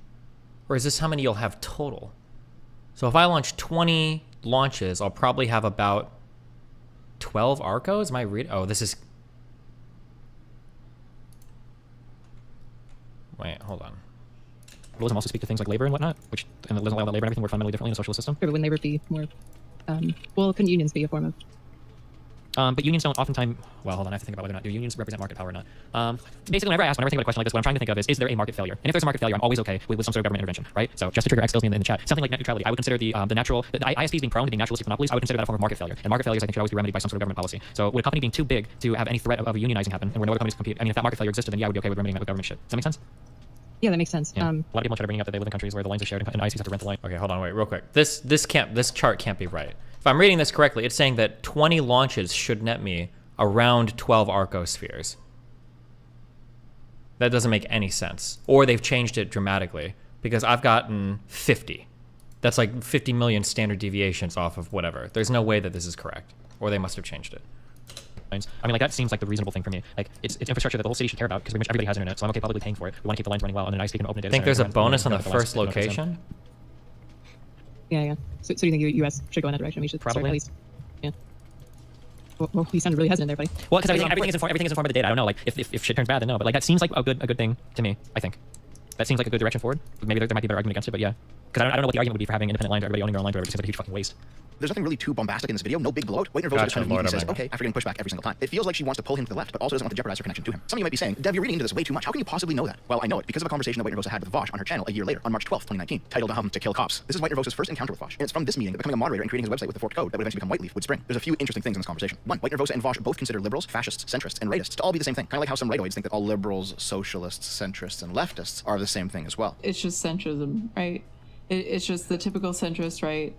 Or is this how many you'll have total? So if I launch 20 launches, I'll probably have about 12 Arcos? Am I reading? Oh, this is... Wait, hold on. capitalism also speak to things like labor and whatnot, which and it doesn't allow that labor and everything work fundamentally differently in a socialist system. Sure, but wouldn't labor be more? Well, couldn't unions be a form of? But unions don't oftentimes. Well, hold on. I have to think about whether or not do unions represent market power or not. Basically, whenever I think about a question like this, what I'm trying to think of is there a market failure? And if there's a market failure, I'm always okay with some sort of government intervention, right? So just to trigger X tells me in the chat, something like net neutrality, I would consider the ISPs being prone to being naturalistic monopolies. I would consider that a form of market failure. And market failures, I think, should always be remedied by some sort of government policy. So with a company being too big to have any threat of a unionizing happen, and where no other companies compete, I mean, if that market failure existed, then yeah, I would be okay with remedying that with government shit. Does that make sense? Yeah, that makes sense. Yeah. A lot of people try to bring up that they live in countries where the lines are shared and ISPs have to rent the line. Okay, hold on, wait, real quick. This chart can't be right. If I'm reading this correctly, it's saying that 20 launches should net me around 12 arcospheres. That doesn't make any sense. Or they've changed it dramatically, because I've gotten 50. That's like 50 million standard deviations off of whatever. There's no way that this is correct, or they must have changed it. I mean, like, that seems like the reasonable thing for me. Like, it's infrastructure that the whole city should care about, because pretty much everybody has internet, so I'm okay publicly paying for it. We want to keep the lines running well, and then ISP can open a data Think center there's a and bonus on the uh, first location? Yeah. So do you think the U.S. should go in that direction? We should start Probably. at least. Yeah. Well, you sounded really hesitant there, buddy. Well, because everything is informed by the data. I don't know. Like, if shit turns bad, then no. But like, that seems like a good thing to me. I think that seems like a good direction forward. Maybe there might be a better argument against it, but yeah. Because I don't know what the argument would be for having independent lines or everybody owning their own lines, or whatever. It seems like a huge fucking waste. There's nothing really too bombastic in this video. No big blowout. White Nervosa just kind of neatly says, okay, after getting pushed back every single time. It feels like she wants to pull him to the left, but also doesn't want to jeopardize her connection to him. Some of you might be saying, Dev, you're reading into this way too much. How can you possibly know that? Well, I know it because of a conversation that White Nervosa had with Vosh on her channel a year later, on March 12th, 2019, titled To Kill Cops. This is White Nervosa's first encounter with Vosh, and it's from this meeting that becoming a moderator and creating his website with the forked code that would eventually become Whiteleaf would spring. There's a few interesting things in this conversation. One, White Nervosa and Vosh both consider liberals, fascists, centrists, and rightists to all be the same thing. Kind of like how some rightoids think that all liberals, socialists, centrists, and leftists are the same thing as well. It's just centrism, right? It's just the typical centrist, right?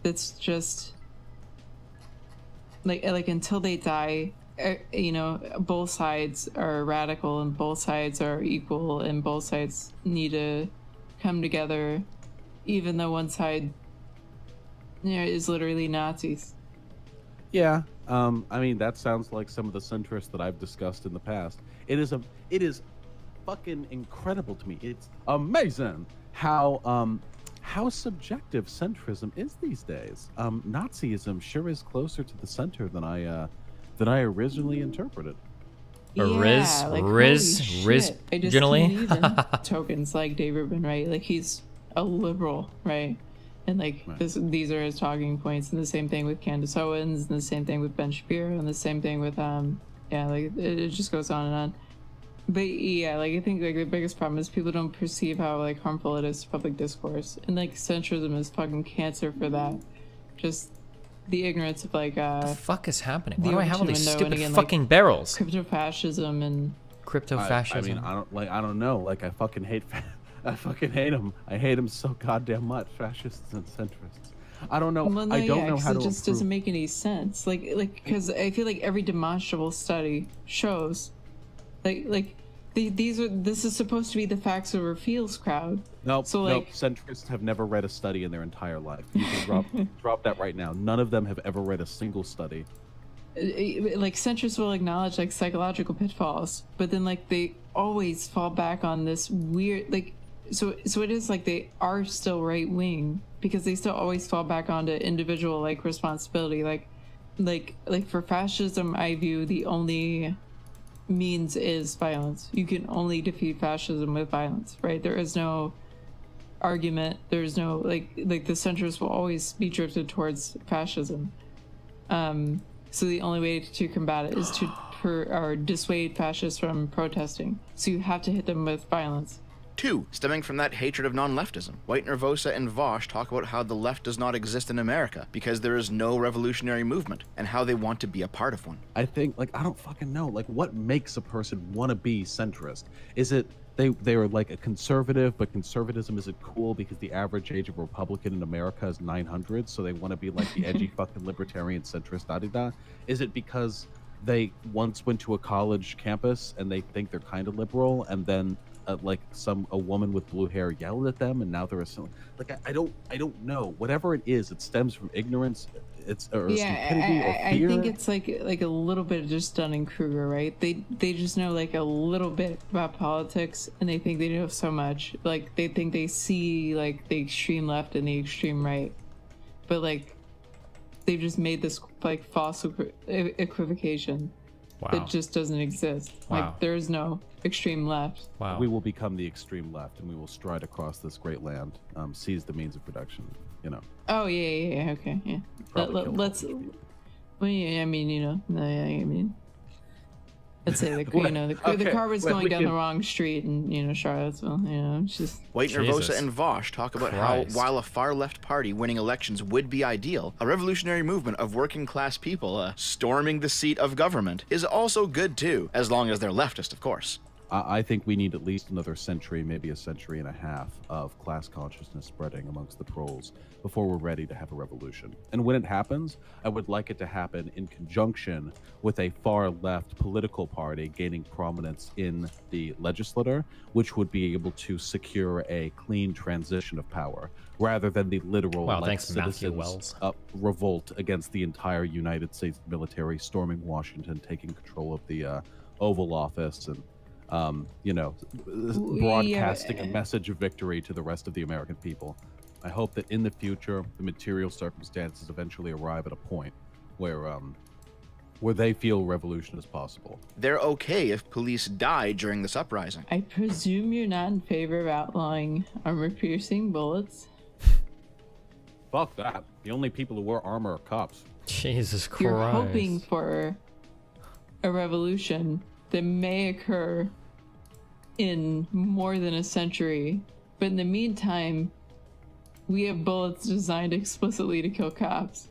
That's just like until they die, you know, both sides are radical and both sides are equal and both sides need to come together, even though one side, you know, is literally Nazis. Yeah, I mean, that sounds like some of the centrists that I've discussed in the past. It is fucking incredible to me. It's amazing how subjective centrism is these days. Nazism sure is closer to the center than I originally interpreted. Holy shit. I just generally? can't even tokens like Dave Rubin, right? Like, he's a liberal, right? And like Right. these are his talking points, and the same thing with Candace Owens, and the same thing with Ben Shapiro, and the same thing with like it just goes on and on. But yeah, like, I think like the biggest problem is people don't perceive how like harmful it is to public discourse, and like centrism is fucking cancer for that. Just the ignorance of like What the fuck is happening? Why the do I have all these window, stupid and again, fucking like, barrels? crypto-fascism and Crypto-fascism. I don't know. Like, I fucking hate them. I hate them so goddamn much. Fascists and centrists. I don't know. Well, no, I don't know 'cause how to it just approve. doesn't make any sense. Like because I feel like every demonstrable study shows, this is supposed to be the facts over feels crowd. Nope. So, nope. like- Centrists have never read a study in their entire life. You can drop that right now. None of them have ever read a single study. Like, centrists will acknowledge like psychological pitfalls, but then like they always fall back on this weird like. So it is like they are still right wing because they still always fall back onto individual like responsibility. Like for fascism, I view the only means is violence. You can only defeat fascism with violence, right? There is no argument. There's no like the centrists will always be drifted towards fascism. So the only way to combat it is to dissuade fascists from protesting. So you have to hit them with violence. Two, stemming from that hatred of non-leftism. White Nervosa and Vosh talk about how the left does not exist in America because there is no revolutionary movement, and how they want to be a part of one. I think, like, I don't fucking know. Like, what makes a person want to be centrist? Is it they are like a conservative, but conservatism isn't cool because the average age of a Republican in America is 900, so they want to be like the edgy fucking libertarian centrist, da-da-da? Is it because they once went to a college campus and they think they're kind of liberal, and then like a woman with blue hair yelled at them, and now they're like, I don't know. Whatever it is, it stems from ignorance, or stupidity, or I fear. think it's like a little bit of just Dunning-Kruger, right? They just know like a little bit about politics, and they think they know so much. Like they think they see like the extreme left and the extreme right, but like they've just made this like false equivocation Wow. that just doesn't exist. Wow. Like there is no extreme left. Wow. We will become the extreme left, and we will stride across this great land, seize the means of production. You know. Oh yeah, okay, yeah. Probably kill Let's. all these people. Well, yeah, I mean, I mean, let's say the the Okay, car was well, going we down the can- wrong street in Charlottesville. It's just White Jesus Nervosa and Vosh talk about Christ. how, while a far-left party winning elections would be ideal, a revolutionary movement of working-class people storming the seat of government is also good too, as long as they're leftist, of course. I think we need at least another century, maybe a century and a half, of class consciousness spreading amongst the proles before we're ready to have a revolution. And when it happens, I would like it to happen in conjunction with a far left political party gaining prominence in the legislature, which would be able to secure a clean transition of power, rather than the literal Wow, thanks, Matthew citizens Wells. revolt against the entire United States military, storming Washington, taking control of the Oval Office, and broadcasting a message of victory to the rest of the American people. I hope that in the future, the material circumstances eventually arrive at a point where they feel revolution is possible. They're okay if police die during this uprising. I presume you're not in favor of outlawing armor-piercing bullets. Fuck that. The only people who wear armor are cops. Jesus Christ. You're hoping for a revolution that may occur in more than a century, but in the meantime, we have bullets designed explicitly to kill cops.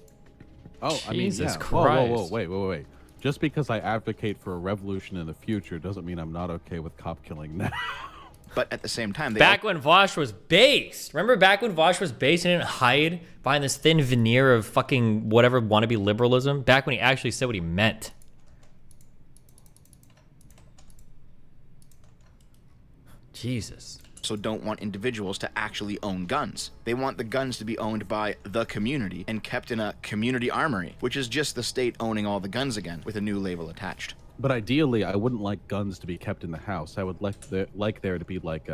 Oh, I mean, Jesus yeah. Whoa, Christ. wait. Just because I advocate for a revolution in the future doesn't mean I'm not okay with cop killing now. But at the same time, they Back when Vosh was based. Remember back when Vosh was based and didn't hide behind this thin veneer of fucking whatever wannabe liberalism? Back when he actually said what he meant. Jesus. also don't want individuals to actually own guns. They want the guns to be owned by the community and kept in a community armory, which is just the state owning all the guns again with a new label attached. But ideally, I wouldn't like guns to be kept in the house. I would like there to be like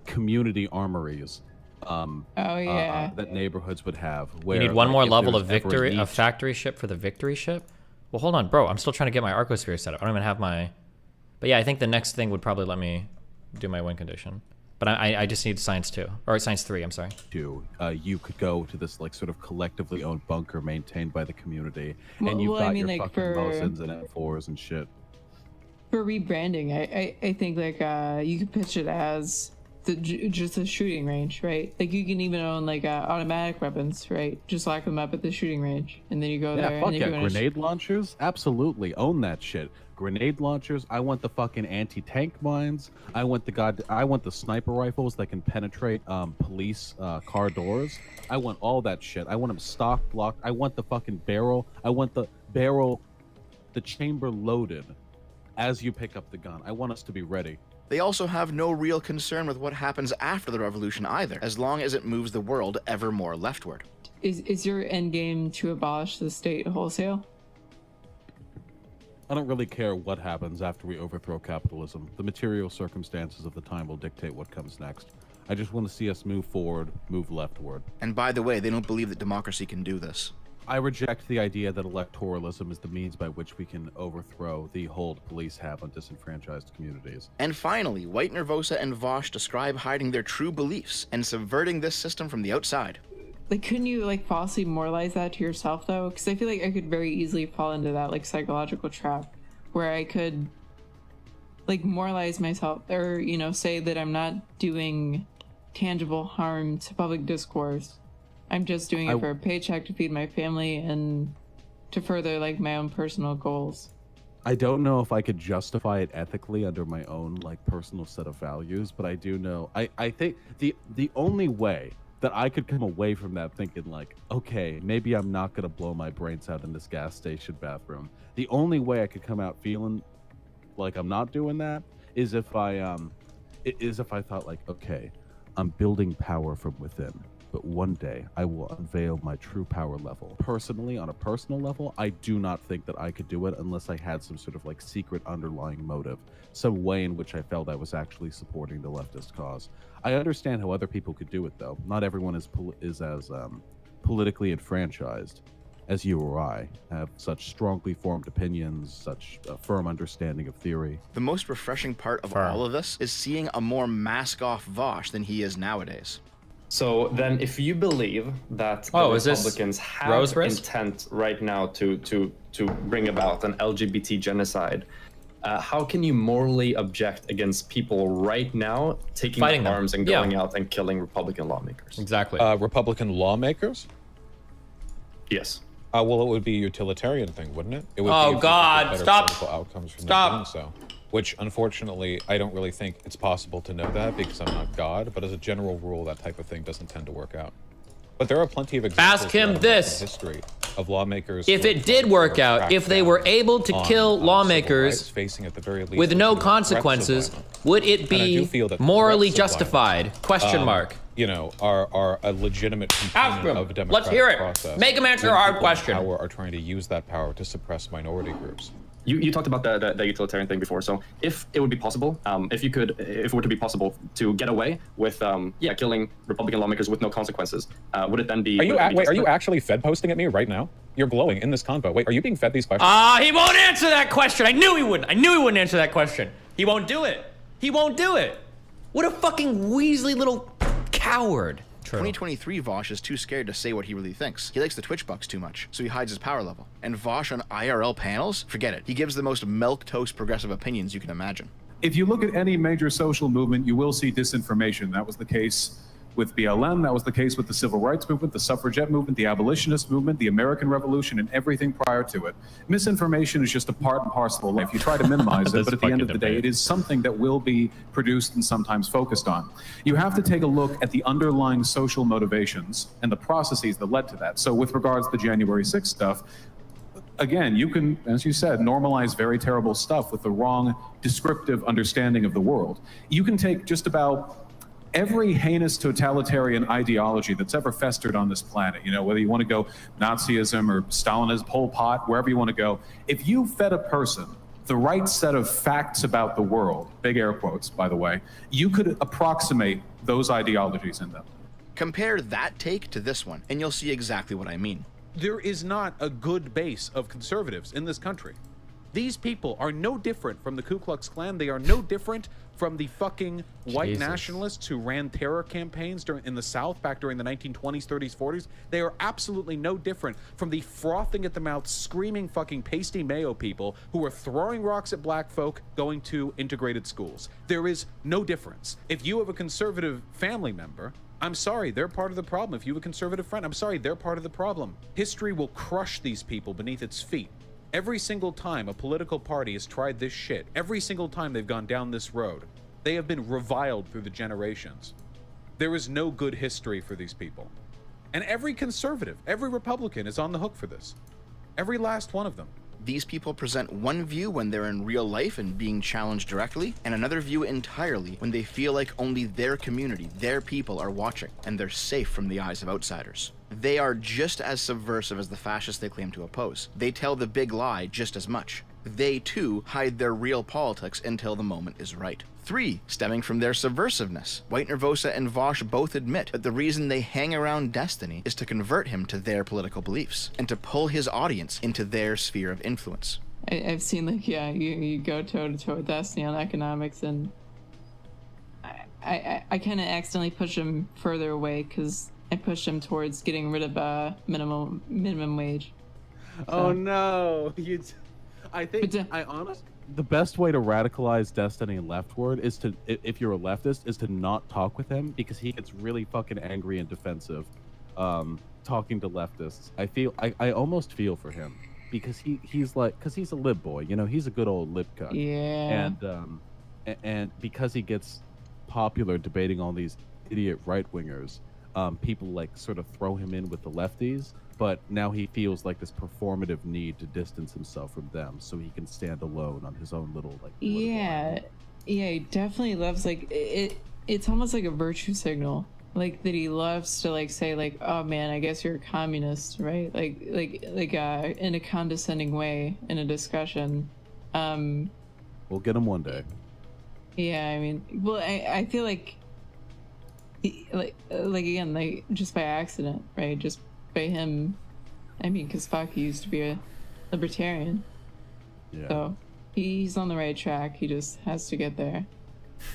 community armories. That neighborhoods would have. Where, You need one more if level there's of ever a victory, need- a factory ship for the victory ship. Well, hold on, bro. I'm still trying to get my Arcosphere set up. I don't even have my... But yeah, I think the next thing would probably let me do my win condition. But I just need Science 2. Or Science 3, I'm sorry. You could go to this like sort of collectively owned bunker maintained by the community, and Well, you've I got mean, your like, fucking for- Mosins and M4s and shit. For rebranding, I think like you could pitch it as just a shooting range, right? Like you can even own like automatic weapons, right? Just lock them up at the shooting range, and then you go there. Yeah, fuck and yeah, you go grenade launchers, absolutely own that shit. Grenade launchers. I want the fucking anti-tank mines. I want the sniper rifles that can penetrate police car doors. I want all that shit. I want them stocked, locked. I want the fucking barrel. I want the chamber loaded as you pick up the gun. I want us to be ready. They also have no real concern with what happens after the revolution either, as long as it moves the world ever more leftward. Is your end game to abolish the state wholesale? I don't really care what happens after we overthrow capitalism. The material circumstances of the time will dictate what comes next. I just want to see us move forward, move leftward. And by the way, they don't believe that democracy can do this. I reject the idea that electoralism is the means by which we can overthrow the hold police have on disenfranchised communities. And finally, White Nervosa and Vosh describe hiding their true beliefs and subverting this system from the outside. Like, couldn't you like falsely moralize that to yourself though? Because I feel like I could very easily fall into that like psychological trap where I could like moralize myself, or say that I'm not doing tangible harm to public discourse. I'm just doing it for a paycheck to feed my family and to further like my own personal goals. I don't know if I could justify it ethically under my own like personal set of values, but I do know I think the only way that I could come away from that thinking like, okay, maybe I'm not gonna blow my brains out in this gas station bathroom. The only way I could come out feeling like I'm not doing that is if I thought like, okay, I'm building power from within, but one day I will unveil my true power level. Personally, on a personal level, I do not think that I could do it unless I had some sort of like secret underlying motive, some way in which I felt I was actually supporting the leftist cause. I understand how other people could do it though. Not everyone is as politically enfranchised. as you or I have such strongly formed opinions, such a firm understanding of theory. The most refreshing part of all of this is seeing a more mask-off Vosh than he is nowadays. So then, if you believe that the Republicans have intent right now to bring about an LGBT genocide, how can you morally object against people right now taking up arms and going out and killing Republican lawmakers? Exactly. Republican lawmakers? Yes. Well, it would be a utilitarian thing, wouldn't it? It would Oh, be God, stop. Political outcomes from them doing so. Which, unfortunately, I don't really think it's possible to know that because I'm not God. But as a general rule, that type of thing doesn't tend to work out. But there are plenty of examples Ask him in this. history of lawmakers. If it did work out, if they were able to kill lawmakers facing at the very least with no consequences, would it be morally justified? Question mark. You know, are a legitimate component of a democratic Let's hear it. process. Make him answer our question. Power are trying to use that power to suppress minority groups. You talked about the utilitarian thing before. So if it would be possible, if it were to be possible to get away with killing Republican lawmakers with no consequences, would it then be? Are you actually Fed posting at me right now? You're glowing in this convo. Wait, are you being fed these questions? He won't answer that question. I knew he wouldn't. I knew he wouldn't answer that question. He won't do it. He won't do it. What a fucking Weasley little coward. 2023 Vosh is too scared to say what he really thinks. He likes the Twitch bucks too much, so he hides his power level. And Vosh on IRL panels? Forget it. He gives the most milquetoast progressive opinions you can imagine. If you look at any major social movement, you will see disinformation. That was the case with BLM, that was the case with the civil rights movement, the suffragette movement, the abolitionist movement, the American Revolution, and everything prior to it. Misinformation is just a part and parcel of life. You try to minimize it, but at the end of the day, it is something that will be produced and sometimes focused on. You have to take a look at the underlying social motivations and the processes that led to that. So with regards to the January 6th stuff, again, you can, as you said, normalize very terrible stuff with the wrong descriptive understanding of the world. You can take just about every heinous totalitarian ideology that's ever festered on this planet, you know, whether you want to go Nazism or Stalinism, Pol Pot, wherever you want to go, if you fed a person the right set of facts about the world, big air quotes, by the way, you could approximate those ideologies in them. Compare that take to this one, and you'll see exactly what I mean. There is not a good base of conservatives in this country. These people are no different from the Ku Klux Klan. They are no different from the fucking white nationalists who ran terror campaigns in the South back during the 1920s, 30s, 40s. They are absolutely no different from the frothing at the mouth, screaming fucking pasty mayo people who are throwing rocks at black folk going to integrated schools. There is no difference. If you have a conservative family member, I'm sorry, they're part of the problem. If you have a conservative friend, I'm sorry, they're part of the problem. History will crush these people beneath its feet. Every single time a political party has tried this shit, every single time they've gone down this road, they have been reviled through the generations. There is no good history for these people. And every conservative, every Republican is on the hook for this. Every last one of them. These people present one view when they're in real life and being challenged directly, and another view entirely when they feel like only their community, their people are watching, and they're safe from the eyes of outsiders. They are just as subversive as the fascists they claim to oppose. They tell the big lie just as much. They, too, hide their real politics until the moment is right. 3, stemming from their subversiveness. White Nervosa and Vosh both admit that the reason they hang around Destiny is to convert him to their political beliefs, and to pull his audience into their sphere of influence. I've seen, like, you go toe-to-toe with Destiny on economics, and I kind of accidentally push him further away, because I pushed him towards getting rid of minimum wage. So. Oh no, the best way to radicalize Destiny and Leftward is to, if you're a leftist, is to not talk with him, because he gets really fucking angry and defensive talking to leftists. I almost feel for him, because he's a lib boy, you know, he's a good old lib cuck. Yeah. And because he gets popular debating all these idiot right-wingers, people like sort of throw him in with the lefties, but now he feels like this performative need to distance himself from them so he can stand alone on his own little like he definitely loves, like, it's almost like a virtue signal, like, that he loves to, like, say, like, oh man, I guess you're a communist, right? like in a condescending way in a discussion. We'll get him one day. Yeah, I mean, well, I feel like again, like, just by accident, right? Just by him, I mean, because fuck, he used to be a libertarian. Yeah. So he's on the right track. He just has to get there.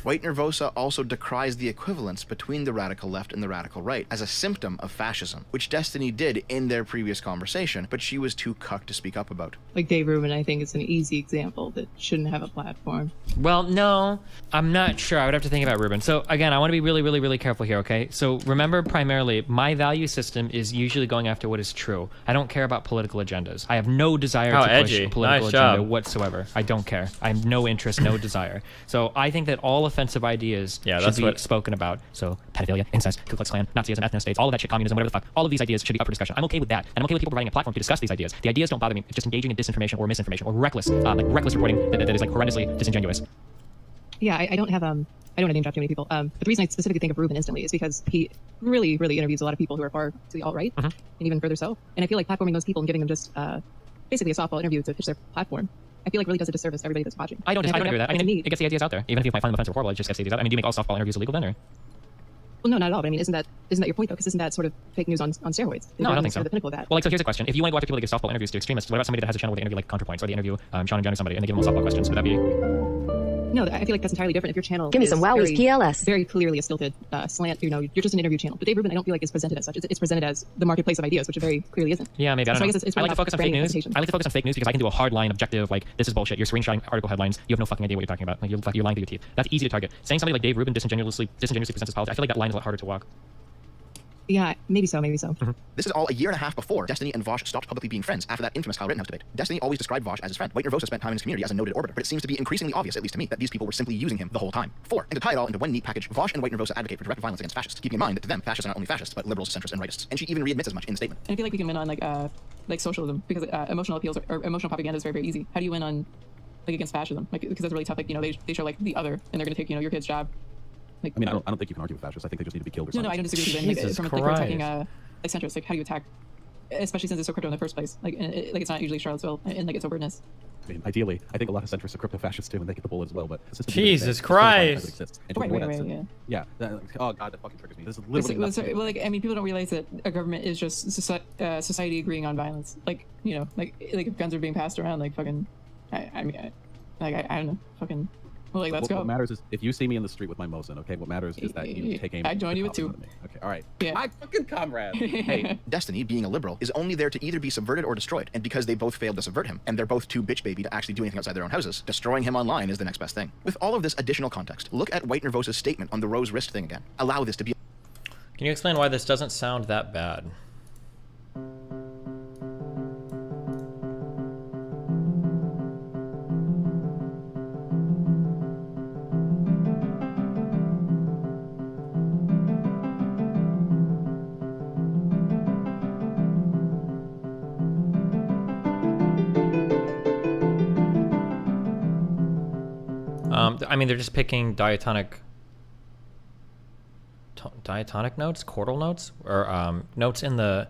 White Nervosa also decries the equivalence between the radical left and the radical right as a symptom of fascism, which Destiny did in their previous conversation, but she was too cucked to speak up about. Like Dave Rubin, I think, is an easy example that shouldn't have a platform. Well, no, I'm not sure. I would have to think about Rubin. So again, I want to be really, really, really careful here, okay? So remember, primarily, my value system is usually going after what is true. I don't care about political agendas. I have no desire to push a political agenda whatsoever. I don't care. I have no interest, no desire. So I think that all offensive ideas should be spoken about. So pedophilia, incest, Ku Klux Klan, Nazism, ethnostates, all of that shit, communism, whatever the fuck, all of these ideas should be up for discussion. I'm okay with that. And I'm okay with people providing a platform to discuss these ideas. The ideas don't bother me. It's just engaging in disinformation or misinformation or reckless reporting that is like horrendously disingenuous. Yeah, I don't have I don't want to name drop too many people. But the reason I specifically think of Rubin instantly is because he really, really interviews a lot of people who are far to the alt-right, and even further so. And I feel like platforming those people and giving them just basically a softball interview to pitch their platform, I feel like really does a disservice to everybody that's watching. I don't agree with that. I mean, it gets the ideas out there. Even if you might find them offensive or horrible, it just gets the ideas out. I mean, do you make all softball interviews illegal then, or? Well, no, not at all. But I mean, isn't that your point though? Because isn't that sort of fake news on steroids? No, I don't think so. The pinnacle of that. Well, like, so here's a question: if you want to go after people that give softball interviews to extremists, what about somebody that has a channel where they interview like ContraPoints, or they interview Sean and John or somebody, and they give them all softball questions? Would that be? No, I feel like that's entirely different. If your channel Give me some wowies, PLS. Very clearly a stilted slant, you're just an interview channel. But Dave Rubin, I don't feel like is presented as such. It's presented as the marketplace of ideas, which it very clearly isn't. Yeah, maybe. I don't know. It's I like to focus on fake news. I like to focus on fake news because I can do a hard line, objective, like, this is bullshit. You're screenshotting article headlines. You have no fucking idea what you're talking about. Like, you're lying through your teeth. That's easy to target. Saying somebody like Dave Rubin disingenuously presents his politics, I feel like that line is a lot harder to walk. Yeah, maybe so. This is all a year and a half before Destiny and Vosh stopped publicly being friends after that infamous Kyle Rittenhouse debate. Destiny always described Vosh as his friend. White Nervosa spent time in his community as a noted orbiter, but it seems to be increasingly obvious, at least to me, that these people were simply using him the whole time. 4. And to tie it all into one neat package, Vosh and White Nervosa advocate for direct violence against fascists, keeping in mind that to them, fascists are not only fascists, but liberals, centrists, and rightists. And she even readmits as much in the statement. And I feel like we can win on like socialism because emotional appeals or emotional propaganda is very, very easy. How do you win on like against fascism? Like, because that's really tough. Like, they show like the other, and they're going to take your kid's job. Like, I mean, I don't think you can argue with fascists. I think they just need to be killed or something. No, I don't disagree with you. Like, from attacking like centrists, like how do you attack, especially since it's so crypto in the first place? Like, like it's not usually Charlottesville and like its overness. I mean, ideally, I think a lot of centrists are crypto fascists too, and they get the bullet as well. But Jesus Christ! Right. Yeah. Oh god, that fucking triggers me. This is literally. Well, like, I mean, people don't realize that a government is just society agreeing on violence. Like, you know, like if guns are being passed around, like fucking, I don't know, fucking. Well, like, let's go. What matters is if you see me in the street with my Mosin, okay? What matters is that you take aim. I join you with 2. Okay, all right. Yeah. My fucking comrade. Hey, Destiny, being a liberal, is only there to either be subverted or destroyed. And because they both failed to subvert him, and they're both too bitch baby to actually do anything outside their own houses, destroying him online is the next best thing. With all of this additional context, look at White Nervosa's statement on the rose wrist thing again. Allow this to be. Can you explain why this doesn't sound that bad? I mean, they're just picking diatonic notes, chordal notes, or notes in the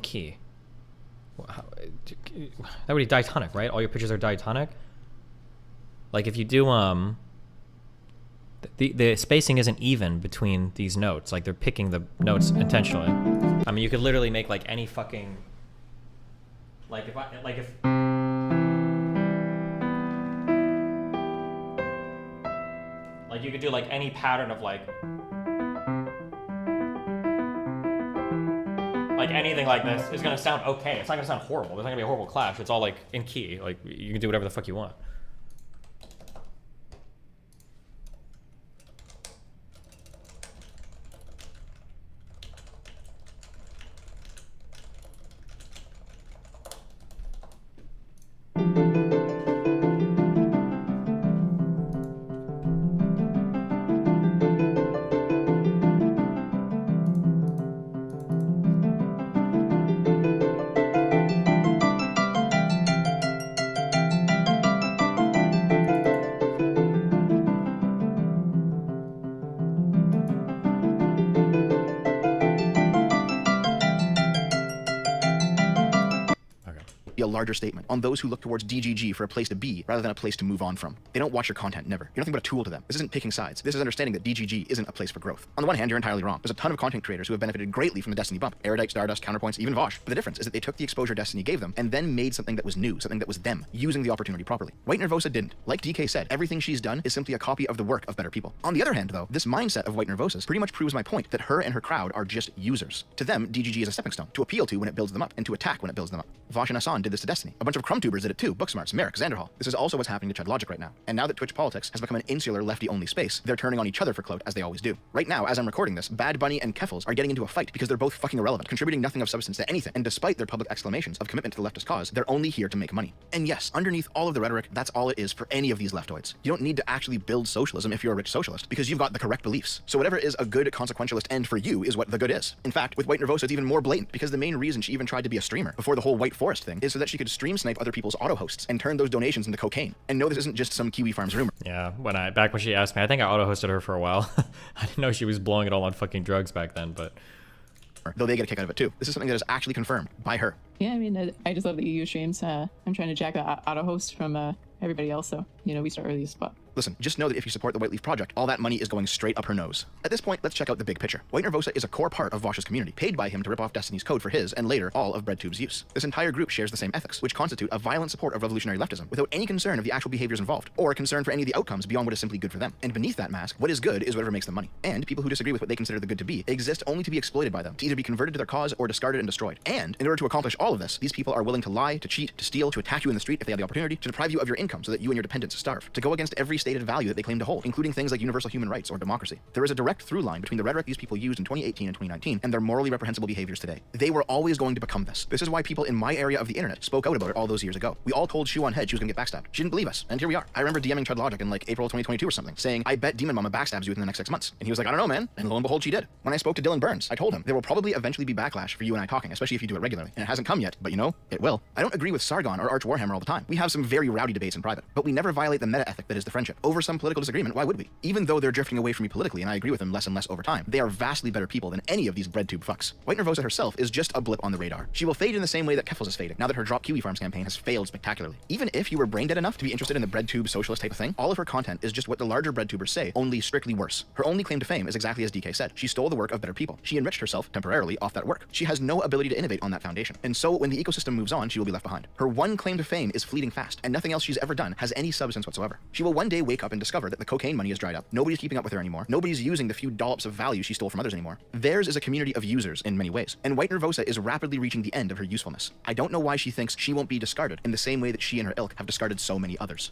key. That would be diatonic, right? All your pitches are diatonic. Like if you do the spacing isn't even between these notes. Like they're picking the notes intentionally. I mean, you could literally make like any fucking like if. Like you could do like any pattern of like anything like this is gonna sound okay. It's not gonna sound horrible. There's not gonna be a horrible clash. It's all like in key. Like you can do whatever the fuck you want. a larger statement on those who look towards DGG for a place to be rather than a place to move on from. They don't watch your content, never. You're nothing but a tool to them. This isn't picking sides. This is understanding that DGG isn't a place for growth. On the one hand, you're entirely wrong. There's a ton of content creators who have benefited greatly from the Destiny bump. Erudite, Stardust, Counterpoints, even Vosh. But the difference is that they took the exposure Destiny gave them and then made something that was new, something that was them, using the opportunity properly. White Nervosa didn't. Like DK said, everything she's done is simply a copy of the work of better people. On the other hand, though, this mindset of White Nervosa's pretty much proves my point that her and her crowd are just users. To them, DGG is a stepping stone, to appeal to when it builds them up, and to attack when it builds them up. Vosh and Hassan did this to Destiny. A bunch of Crumbtubers did it too. Booksmarts, Merrick, Xanderhall. This is also what's happening to Chud Logic right now. And now that Twitch politics has become an insular lefty-only space, they're turning on each other for clout, as they always do. Right now, as I'm recording this, Bad Bunny and Keffels are getting into a fight because they're both fucking irrelevant, contributing nothing of substance to anything. And despite their public exclamations of commitment to the leftist cause, they're only here to make money. And yes, underneath all of the rhetoric, that's all it is for any of these leftoids. You don't need to actually build socialism if you're a rich socialist, because you've got the correct beliefs. So whatever is a good consequentialist end for you is what the good is. In fact, with White Nervosa, it's even more blatant, because the main reason she even tried to be a streamer before the whole White Forest thing is so that she could stream snipe other people's auto hosts and turn those donations into cocaine. And no, this isn't just some Kiwi Farms rumor. Yeah, back when she asked me, I think I auto-hosted her for a while. I didn't know she was blowing it all on fucking drugs back then, but... Though they get a kick out of it too. This is something that is actually confirmed by her. Yeah, I mean, I just love the EU streams. I'm trying to jack the auto host from everybody else, so, we start early spot. Listen, just know that if you support the White Leaf Project, all that money is going straight up her nose. At this point, let's check out the big picture. White Nervosa is a core part of Vosh's community, paid by him to rip off Destiny's code for his, and later, all of BreadTube's use. This entire group shares the same ethics, which constitute a violent support of revolutionary leftism, without any concern of the actual behaviors involved, or a concern for any of the outcomes beyond what is simply good for them. And beneath that mask, what is good is whatever makes them money. And people who disagree with what they consider the good to be exist only to be exploited by them, to either be converted to their cause or discarded and destroyed. And in order to accomplish all of this, these people are willing to lie, to cheat, to steal, to attack you in the street if they have the opportunity, to deprive you of your income so that you and your dependents starve, to go against every stated value that they claim to hold, including things like universal human rights or democracy. There is a direct through line between the rhetoric these people used in 2018 and 2019 and their morally reprehensible behaviors today. They were always going to become this. This is why people in my area of the internet spoke out about it all those years ago. We all told Shoe on Head she was gonna get backstabbed. She didn't believe us, and here we are. I remember DMing Chud Logic in like April 2022 or something, saying, I bet Demon Mama backstabs you within the next 6 months. And he was like, I don't know, man. And lo and behold, she did. When I spoke to Dylan Burns, I told him, there will probably eventually be backlash for you and I talking, especially if you do it regularly. And it hasn't come yet, but it will. I don't agree with Sargon or Arch Warhammer all the time. We have some very rowdy debates in private, but we never violate the meta ethic that is the friendship. Over some political disagreement, why would we? Even though they're drifting away from me politically, and I agree with them less and less over time, they are vastly better people than any of these breadtube fucks. White Nervosa herself is just a blip on the radar. She will fade in the same way that Keffels is fading, now that her Drop Kiwi Farms campaign has failed spectacularly. Even if you were brain dead enough to be interested in the breadtube socialist type of thing, all of her content is just what the larger breadtubers say, only strictly worse. Her only claim to fame is exactly as DK said. She stole the work of better people. She enriched herself, temporarily, off that work. She has no ability to innovate on that foundation. And so, when the ecosystem moves on, she will be left behind. Her one claim to fame is fleeting fast, and nothing else she's ever done has any substance whatsoever. She will one day wake up and discover that the cocaine money is dried up. Nobody's keeping up with her anymore. Nobody's using the few dollops of value she stole from others anymore. Theirs is a community of users in many ways, and White Nervosa is rapidly reaching the end of her usefulness. I don't know why she thinks she won't be discarded in the same way that she and her ilk have discarded so many others.